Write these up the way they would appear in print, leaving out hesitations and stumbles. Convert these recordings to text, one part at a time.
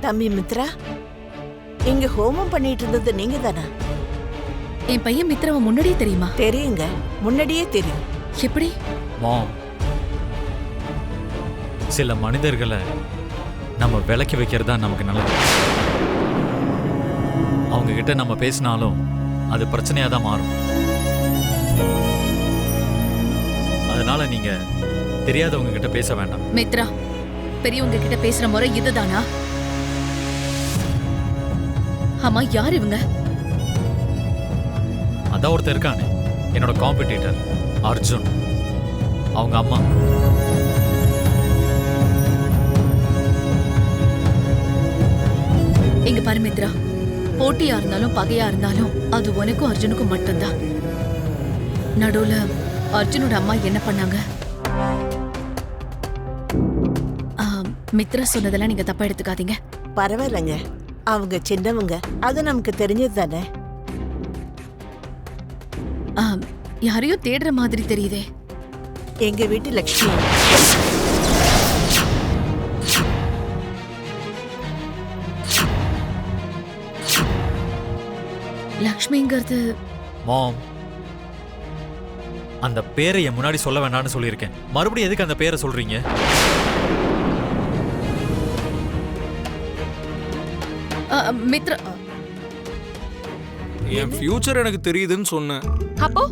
தம்பி மித்ரா, இங்க ஹோமம் பண்ணிட்டு இருந்தது நீங்க தானே? என் பையன் மித்ராவை முன்னாடியே தெரியுமா? தெரியுங்க, முன்னாடியே தெரியும். எப்படி? மாம், சில மனிதர்களை நம்ம விலக்கி வைக்கிறது தான் நமக்கு நல்லது. அவங்க கிட்ட நம்ம பேசினாலும் அது பிரச்சனையா தான் மாறும். அதனால நீங்க தெரியாதவங்க கிட்ட பேச வேண்டாம். மித்ரா, பெரியவங்க கிட்ட பேசுற முறை இதுதானா? ஆமா, யார் இவங்க? அதான் ஒருத்தர் இருக்கானே, என்னோட காம்படிட்டர் அர்ஜுன், அவங்க அம்மா. இங்க பாரு மித்ரா, போட்டியா இருந்தாலும் பகையா இருந்தாலும் அது உனக்கும் அர்ஜுனுக்கும் மட்டும்தான். நடுவுல அர்ஜுனோட அம்மா என்ன பண்ணாங்க? மித்ரா சொன்னதெல்லாம் நீங்க தப்பா எடுத்துக்காதீங்க. பரவாயில்லைங்க, அவங்க சின்னவங்க, அது நமக்கு தெரிஞ்சது தானே. யாரையும் தேடுற மாதிரி தெரியுதே. எங்க வீட்டு லக்ஷ்மி. லக்ஷ்மிங்கிறது? மாம், அந்த பேரை என் முன்னாடி சொல்ல வேண்டாம்னு சொல்லியிருக்கேன். மறுபடியும் எதுக்கு அந்த பேரை சொல்றீங்க? மித்ரா, என் ஃபியூச்சர் எனக்கு தெரியுதுன்னு சொன்னேன். அப்போ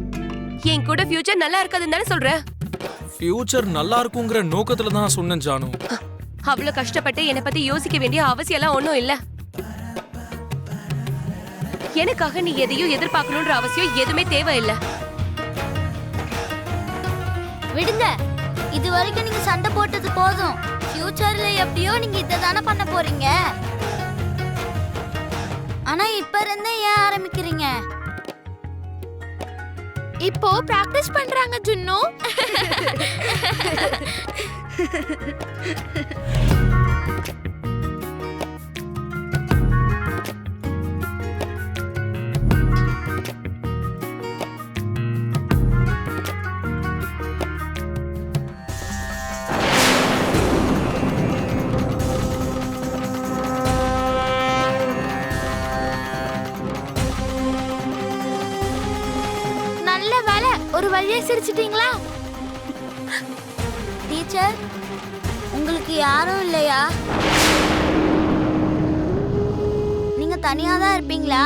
என் கூட ஃபியூச்சர் நல்லா இருக்காதுன்னு தானே சொல்ற? ஃபியூச்சர் நல்லா இருக்குங்கிற நோக்கத்துல தான் சொன்னேன் ஜானு. அவ்வளவு கஷ்டப்பட்டு என்னை பத்தி யோசிக்க வேண்டிய அவசியம் எல்லாம் ஒண்ணும் இல்ல. எனக்காக நீ எதையும் எதிர்பார்க்கணும்ன்ற அவசியம் எதுவுமே தேவையில்லை. விடுங்க, இது வரைக்கும் நீங்க சண்டை போட்டது போதும். ஃபியூச்சர்ல எப்படியோ நீங்க இதை தானே பண்ண போறீங்க. ஆனா இப்ப இருந்தே ஏன் ஆரம்பிக்கிறீங்க? இப்போ பிராக்டிஸ் பண்றாங்க ஜுன்னு. ஒரு வழியா சிரிச்சிட்டீங்களா? டீச்சர், உங்களுக்கு யாரும் இல்லையா? நீங்க தனியா தான் இருப்பீங்களா?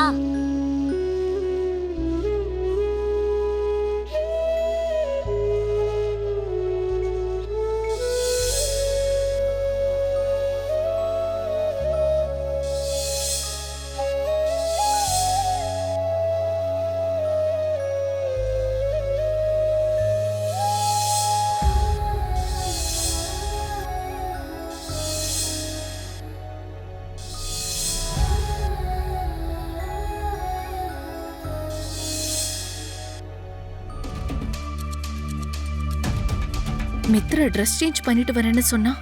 மித்ரா ட்ரெஸ் சேஞ்ச் பண்ணிட்டு வரேன்னு சொன்னா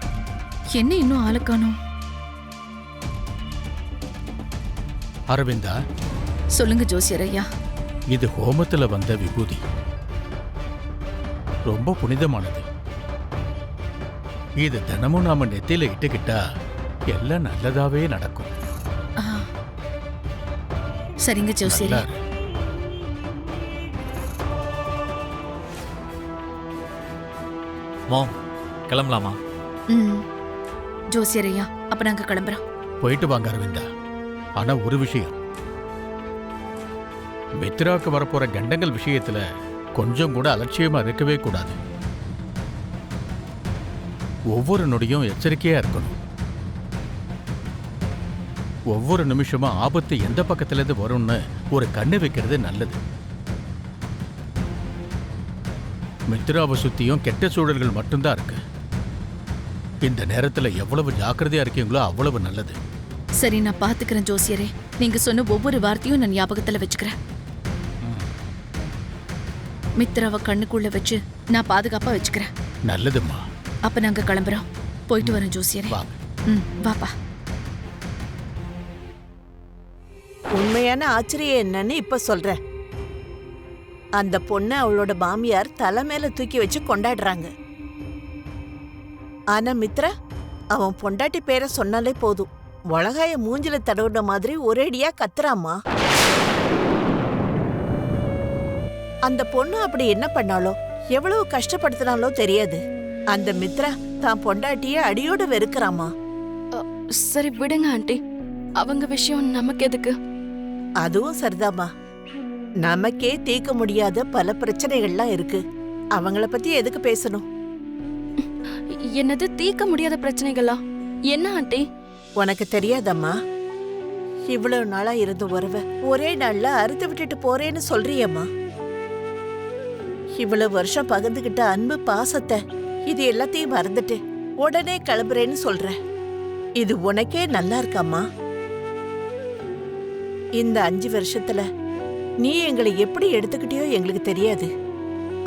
என்ன இன்னும் ஆளை காணோம்? அரவிந்தா, சொல்லுங்க ஜோசியர் ஐயா. இது ஹோமத்துல வந்த விபூதி. ரொம்ப புனிதமானது. இது தினமும் நாம நெத்தியில இட்டுக்கிட்டா எல்லாம் நல்லதாவே நடக்கும். சரிங்க ஜோசியர். நல்லா இரு. மாம், கிளம்பலாமா? ஜோசியர் ஐயா, அப்ப நாங்க கிளம்புறோம். போயிட்டு வாங்க அரவிந்தா. ஆனா ஒரு விஷயம், மித்ராவுக்கு வரப்போற கண்டங்கள் விஷயத்துல கொஞ்சம் கூட அலட்சியமா இருக்கவே கூடாது. ஒவ்வொரு நொடியும் எச்சரிக்கையா இருக்கணும். ஒவ்வொரு நிமிஷமும் ஆபத்து எந்த பக்கத்துல இருந்து வரும்னு ஒரு கண்ணு வைக்கிறது நல்லது. மித்ராவை சுத்தியும் கெட்ட சூழல்கள் மட்டும்தான் இருக்கு. இந்த நேரத்துல எவ்வளவு ஜாக்கிரதையா இருக்கீங்களோ அவ்வளவு நல்லது. சரி, நான் பாத்துக்கிறேன் ஜோசியரே. நீங்க சொன்ன ஒவ்வொரு வார்த்தையும் நான் ஞாபகத்துல வச்சுக்கிறேன். மித்ராவை கண்ணுக்குள்ள வச்சு நான் பாதுகாப்பா வச்சுக்கிறேன். நல்லதும்மா. அப்ப நாங்க கிளம்புறோம். போயிட்டு வரேன் ஜோசியரே. வாப்பா. உண்மையான ஆச்சரியம் என்னன்னு இப்ப சொல்றேன். அந்த பொண்ணு அவளோட மாமியார் தலை மேல தூக்கி வச்சு கொண்டாடுறாங்க. ஆனா மித்ரா அவன் பொண்டாட்டி பேரை சொன்னாலே போதும், மிளகாய மூஞ்சில தடவுன மாதிரி ஒரேடியா கத்துறாம்மா. அந்த பொண்ணு அப்படி என்ன பண்ணாலோ, எவ்வளவு கஷ்டப்படுத்தினாலோ தெரியாது. அந்த மித்ரா தான் பொண்டாட்டிய அடியோடு வெறுக்கிறாமா. சரி விடுங்க ஆண்டி, அவங்க விஷயம் நமக்கு எதுக்கு? அதுவும் சரிதாம்மா. நமக்கே தீர்க்க முடியாத பல பிரச்சனைகள்லாம் இருக்கு. அவங்கள பத்தி எதுக்கு பேசணும்? என்னது தீர்க்க முடியாத பிரச்சனைகளா? என்ன ஆண்டி? உனக்கு தெரியாதம்மா, இவ்வளவு நாளா இருந்த உறவை ஒரே நாள்ல அறுத்து விட்டுட்டு போறேன்னு சொல்றியம்மா. இவ்வளவு வருஷம் பகிர்ந்துகிட்ட அன்பு பாசத்தை இது எல்லாத்தையும் மறந்துட்டு உடனே கிளம்புறேன்னு சொல்ற. இது உனக்கே நல்லா இருக்காம்மா? இந்த 5 வருஷத்துல நீ எங்களை எப்படி எடுத்துக்கிட்டியோ எங்களுக்கு தெரியாது.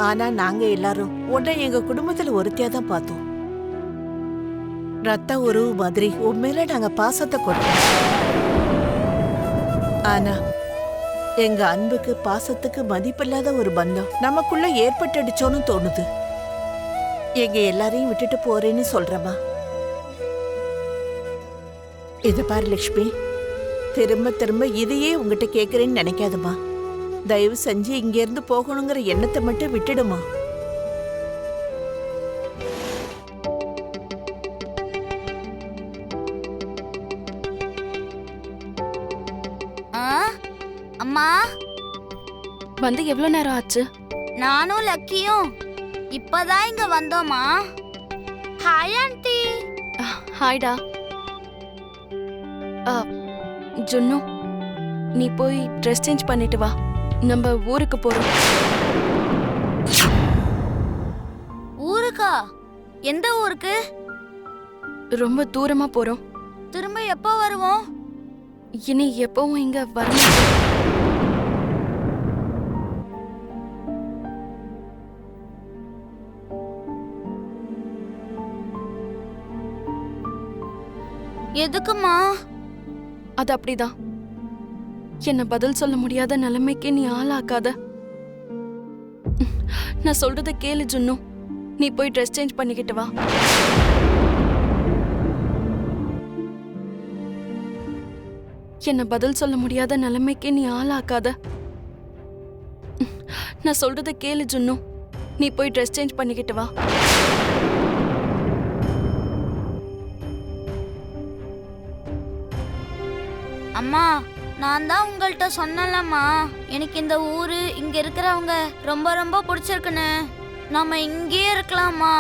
ஆனா நாங்க எல்லாரும் உன்னை எங்க குடும்பத்துல ஒருத்தியா தான் பார்த்தோம். ரத்த உறவு மாதிரி உன் மேல நாங்க பாசத்தை கொண்டோம். ஆனா எங்க அன்புக்கு பாசத்துக்கு மதிப்பில்லாத ஒரு பந்தம் நமக்குள்ள ஏற்பட்டுடுச்சோன்னு தோணுது. எங்க எல்லாரையும் விட்டுட்டு போறேன்னு சொல்றமா. இத பாரு லட்சுமி, திரும்ப திரும்ப இதையே உங்ககிட்ட கேக்குறேன்னு நினைக்காதம்மா. தயவு செஞ்சு இங்க இருந்து போகணுங்கிற எண்ணத்தை மட்டும் விட்டுடுமா. அம்மா, வந்து எவ்வளவு நேரம் ஆச்சு? நானும் லக்கியும் இப்பதான் இங்க வந்தோமா. Hi aunty. ஹாய்டா. ஜுன்னு, நீ போய் ட்ரெஸ் சேஞ்ச் பண்ணிட்டு வா, நம்ம ஊருக்கு போறோம். ஊருக்கா? எந்த ஊருக்கு? ரொம்ப தூரமா போறோம். திரும்ப எப்போ வருவோம்? இனி எப்பவும் இங்க வர எதுக்குமா? அது அப்படிதான். என்ன பதில் சொல்ல முடியாத நிலைமைக்கு நீ ஆளாக்காத. நான் சொல்றத கேளு ஜுன்னு. நீ போய் ட்ரெஸ் சேஞ்ச் பண்ணிக்கிட்டு வா. என்ன பதில் சொல்ல முடியாத நிலைமைக்கு நீ ஆளாக்காத. நான் சொல்றத கேளு ஜுன்னு. நீ போய் ட்ரெஸ் சேஞ்ச் பண்ணிக்கிட்டு வா. அம்மா, நான் தான் உங்கள்கிட்ட சொன்னலம்மா, எனக்கு இந்த ஊரு இங்க இருக்கிறவங்க ரொம்ப ரொம்ப பிடிச்சிருக்குன்னு. நாம இங்கேயே இருக்கலாமா?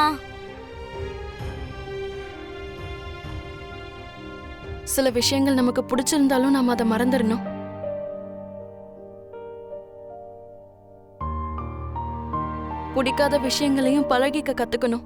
சில விஷயங்கள் நமக்கு பிடிச்சிருந்தாலும் நாம அதை மறந்துடணும். பிடிக்காத விஷயங்களையும் பழகிக்க கத்துக்கணும்.